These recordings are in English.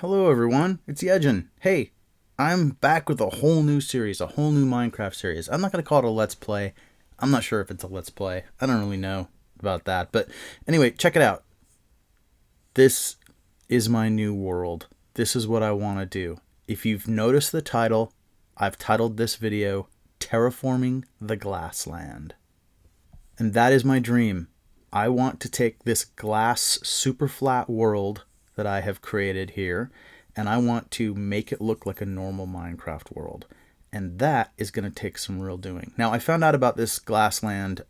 Hello everyone, it's Yeggin. Hey, I'm back with a whole new series, a whole new Minecraft series. I'm not going to call it a Let's Play. I'm not sure if it's a Let's Play. I don't really know about that. But anyway, check it out. This is my new world. This is what I want to do. If you've noticed the title, I've titled this video, Terraforming the Glassland. And that is my dream. I want to take this glass super flat world that I have created here, and I want to make it look like a normal Minecraft world. And that is going to take some real doing. Now, I found out about this GLASSLAND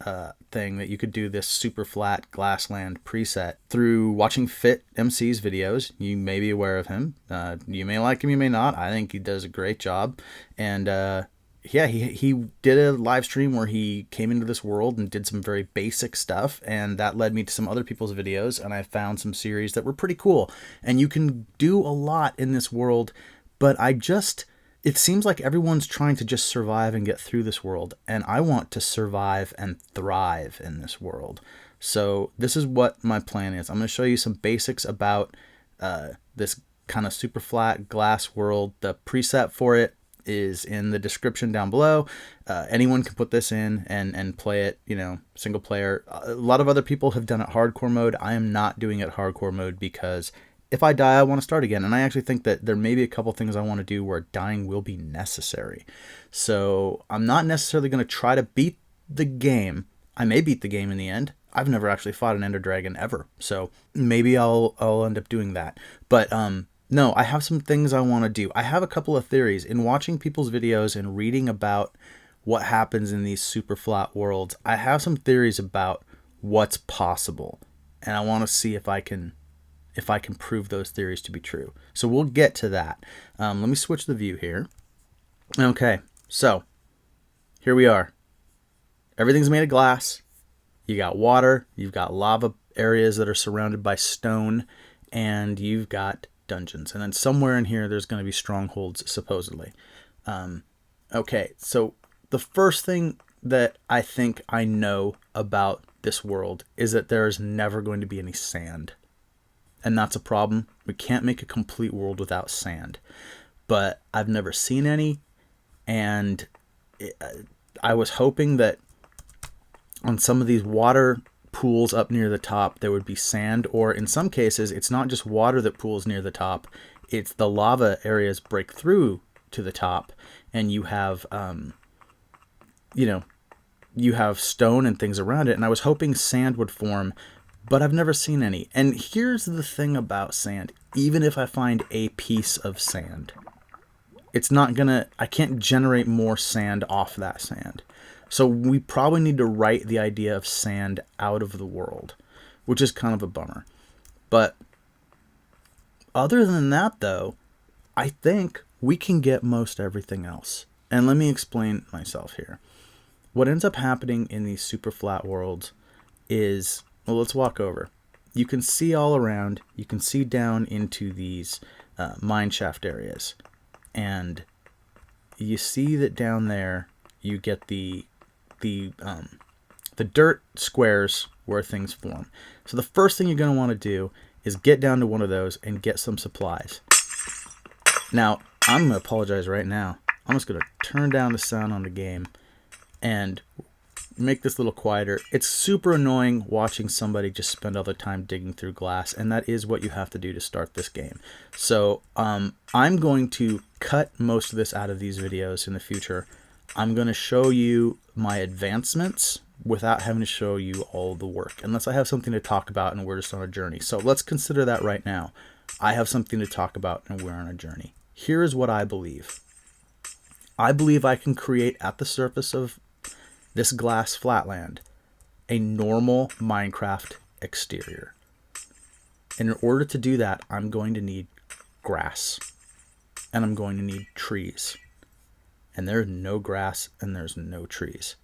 thing, that you could do this super flat GLASSLAND preset through watching FitMC's videos. You may be aware of him. You may like him, you may not. I think he does a great job. And yeah, he did a live stream where he came into this world and did some very basic stuff, and that led me to some other people's videos, and I found some series that were pretty cool. And you can do a lot in this world, but it seems like everyone's trying to just survive and get through this world, and I want to survive and thrive in this world. So this is what my plan is. I'm going to show you some basics about this kind of super flat glass world. The preset for it is in the description down below. Anyone can put this in and play it, single player. A lot of other people have done it hardcore mode. I am not doing it hardcore mode because if I die, I want to start again. And I actually think that there may be a couple things I want to do where dying will be necessary. So I'm not necessarily going to try to beat the game. I may beat the game in the end. I've never actually fought an Ender Dragon ever. So maybe I'll end up doing that. But no, I have some things I want to do. I have a couple of theories. In watching people's videos and reading about what happens in these super flat worlds, I have some theories about what's possible. And I want to see if I can prove those theories to be true. So we'll get to that. Let me switch the view here. Okay, so here we are. Everything's made of glass. You got water. You've got lava areas that are surrounded by stone. And you've got dungeons, and then somewhere in here there's going to be strongholds, supposedly. Okay, so the first thing that I think I know about this world is that there's never going to be any sand, and that's a problem. We can't make a complete world without sand, but I've never seen any, and I was hoping that on some of these water pools up near the top there would be sand, or in some cases it's not just water that pools near the top, it's the lava areas break through to the top, and you have you have stone and things around it, and I was hoping sand would form, but I've never seen any. And here's the thing about sand: even if I find a piece of sand, I can't generate more sand off that sand. So we probably need to write the idea of sand out of the world, which is kind of a bummer. But other than that, though, I think we can get most everything else. And let me explain myself here. What ends up happening in these super flat worlds is, well, let's walk over. You can see all around. You can see down into these mineshaft areas. And you see that down there you get the dirt squares where things form. So the first thing you're going to want to do is get down to one of those and get some supplies. Now, I'm going to apologize right now. I'm just going to turn down the sound on the game and make this a little quieter. It's super annoying watching somebody just spend all their time digging through glass, and that is what you have to do to start this game. So I'm going to cut most of this out of these videos in the future. I'm going to show you my advancements without having to show you all the work, unless I have something to talk about and we're just on a journey. So let's consider that right now. I have something to talk about and we're on a journey. Here is what I believe. I believe I can create at the surface of this glass flatland a normal Minecraft exterior. And in order to do that, I'm going to need grass, and I'm going to need trees. And there's no grass and there's no trees.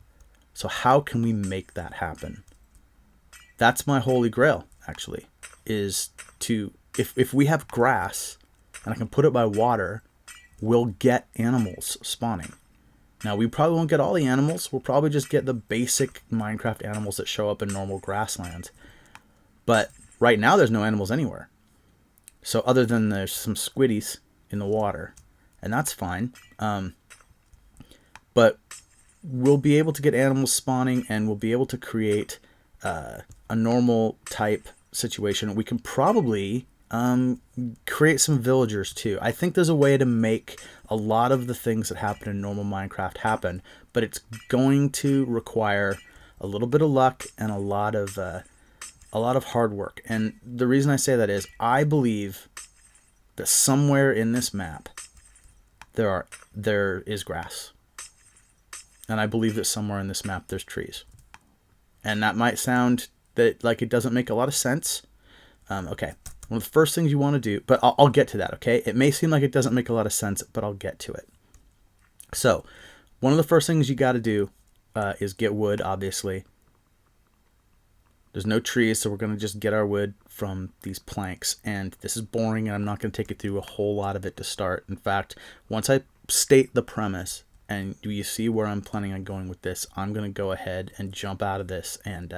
So how can we make that happen? That's my holy grail, actually, is to, if we have grass and I can put it by water, we'll get animals spawning. Now, we probably won't get all the animals. We'll probably just get the basic Minecraft animals that show up in normal grasslands. But right now, there's no animals anywhere. So other than there's some squiddies in the water, and that's fine. But we'll be able to get animals spawning, and we'll be able to create a normal type situation. We can probably create some villagers too. I think there's a way to make a lot of the things that happen in normal Minecraft happen, but it's going to require a little bit of luck and a lot of hard work. And the reason I say that is I believe that somewhere in this map there is grass. And I believe that somewhere in this map there's trees. And that might sound that like it doesn't make a lot of sense. Okay, one of the first things you want to do, but I'll get to that, okay? It may seem like it doesn't make a lot of sense, but I'll get to it. So, one of the first things you got to do is get wood, obviously. There's no trees, so we're going to just get our wood from these planks. And this is boring, and I'm not going to take you through a whole lot of it to start. In fact, once I state the premise, and do you see where I'm planning on going with this, I'm going to go ahead and jump out of this and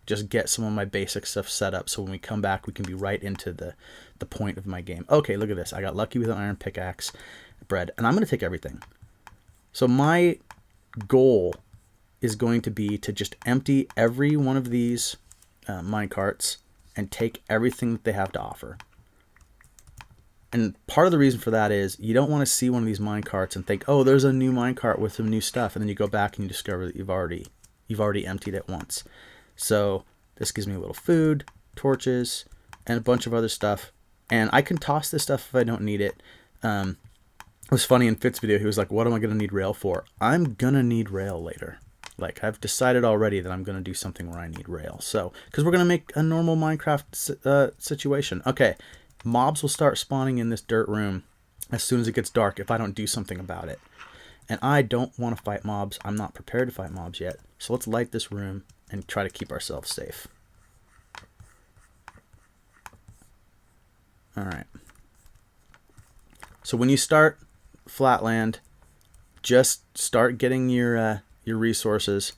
just get some of my basic stuff set up, so when we come back, we can be right into the point of my game. Okay, look at this. I got lucky with an iron pickaxe, bread, and I'm going to take everything. So my goal is going to be to just empty every one of these minecarts and take everything that they have to offer. And part of the reason for that is you don't want to see one of these minecarts and think, oh, there's a new minecart with some new stuff, and then you go back and you discover that you've already emptied it once. So this gives me a little food, torches, and a bunch of other stuff. And I can toss this stuff if I don't need it. It was funny in Fit's video, he was like, what am I going to need rail for? I'm going to need rail later. Like, I've decided already that I'm going to do something where I need rail. So, because we're going to make a normal Minecraft situation. Okay, mobs will start spawning in this dirt room as soon as it gets dark if I don't do something about it. And I don't want to fight mobs. I'm not prepared to fight mobs yet. So let's light this room and try to keep ourselves safe. Alright. So when you start Flatland, just start getting your resources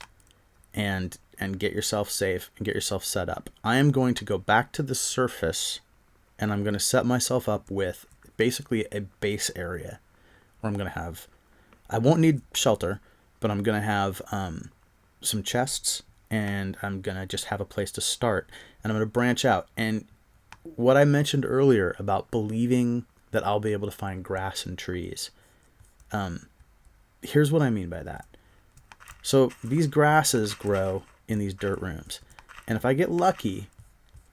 and get yourself safe and get yourself set up. I am going to go back to the surface, and I'm going to set myself up with basically a base area where I'm going to have, I won't need shelter, but I'm going to have some chests, and I'm going to just have a place to start, and I'm going to branch out. And what I mentioned earlier about believing that I'll be able to find grass and trees, here's what I mean by that. So these grasses grow in these dirt rooms, and if I get lucky,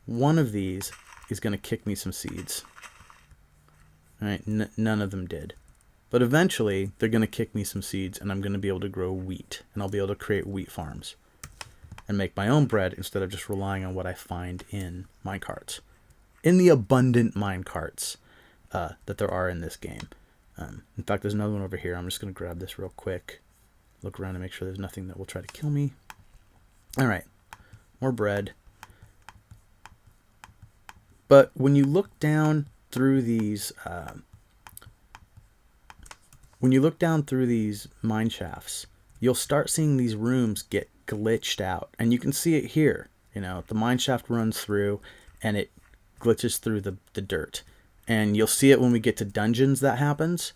one of these is going to kick me some seeds. All right, none of them did. But eventually, they're going to kick me some seeds, and I'm going to be able to grow wheat, and I'll be able to create wheat farms and make my own bread instead of just relying on what I find in minecarts. In the abundant minecarts that there are in this game. In fact, there's another one over here. I'm just going to grab this real quick. Look around and make sure there's nothing that will try to kill me. All right, more bread. But when you look down through these, mine shafts, you'll start seeing these rooms get glitched out, and you can see it here. You know, the mine shaft runs through, and it glitches through the dirt, and you'll see it when we get to dungeons. That happens.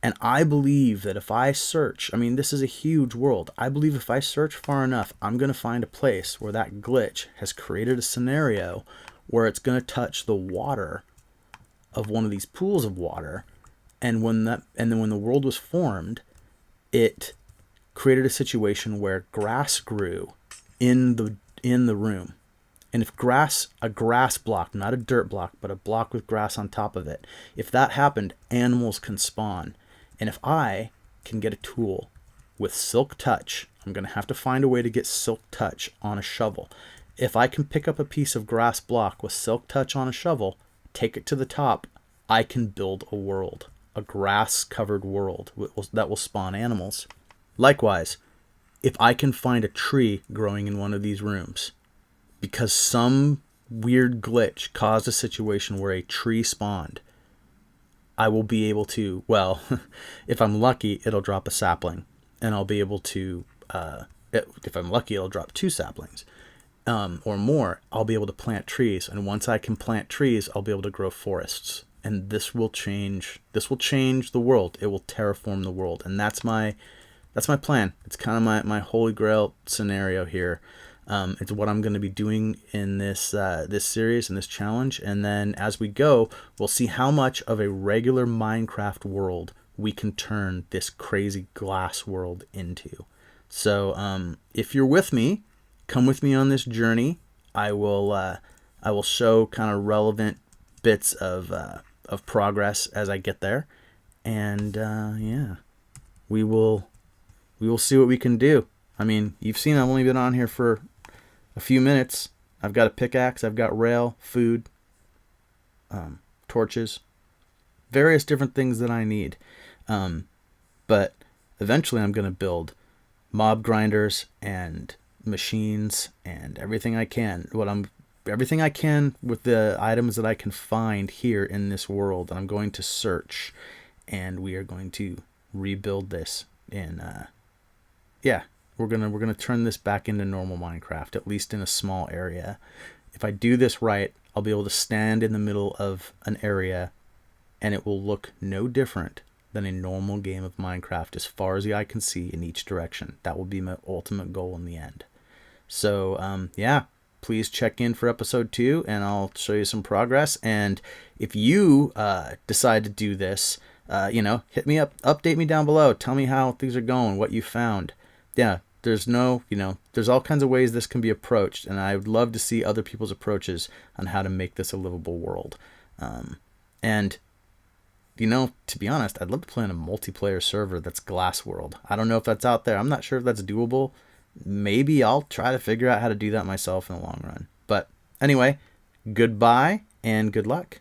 And I believe that if I search, I mean, this is a huge world. I believe if I search far enough, I'm going to find a place where that glitch has created a scenario where it's going to touch the water of one of these pools of water. And then when the world was formed, it created a situation where grass grew in the room. And if a grass block, not a dirt block, but a block with grass on top of it, if that happened, animals can spawn. And if I can get a tool with Silk Touch, I'm going to have to find a way to get Silk Touch on a shovel. If I can pick up a piece of grass block with Silk Touch on a shovel, take it to the top, I can build a world, a grass-covered world that will spawn animals. Likewise, if I can find a tree growing in one of these rooms, because some weird glitch caused a situation where a tree spawned, I will be able to, well, if I'm lucky, it'll drop a sapling, and I'll be able to, if I'm lucky, it'll drop 2 saplings. or more, I'll be able to plant trees. And once I can plant trees, I'll be able to grow forests. And this will change the world. It will terraform the world. And that's my plan. It's kind of my holy grail scenario here. It's what I'm going to be doing in this this series and this challenge. And then as we go, we'll see how much of a regular Minecraft world we can turn this crazy glass world into. So if you're with me, come with me on this journey. I will show kind of relevant bits of progress as I get there, and yeah, we will see what we can do. I mean, you've seen I've only been on here for a few minutes. I've got a pickaxe, I've got rail, food, torches, various different things that I need. But eventually I'm going to build mob grinders and machines and everything I can. Everything I can with the items that I can find here in this world. I'm going to search, and we are going to rebuild this in yeah, we're gonna turn this back into normal Minecraft, at least in a small area. If I do this right, I'll be able to stand in the middle of an area and it will look no different than a normal game of Minecraft as far as the eye can see in each direction. That will be my ultimate goal in the end. So yeah, please check in for episode 2 and I'll show you some progress. And if you decide to do this, hit me up, update me down below, tell me how things are going, what you found. Yeah, there's all kinds of ways this can be approached, and I would love to see other people's approaches on how to make this a livable world. And to be honest, I'd love to play on a multiplayer server that's Glass World. I don't know if that's out there. I'm not sure if that's doable. Maybe I'll try to figure out how to do that myself in the long run. But anyway, goodbye and good luck.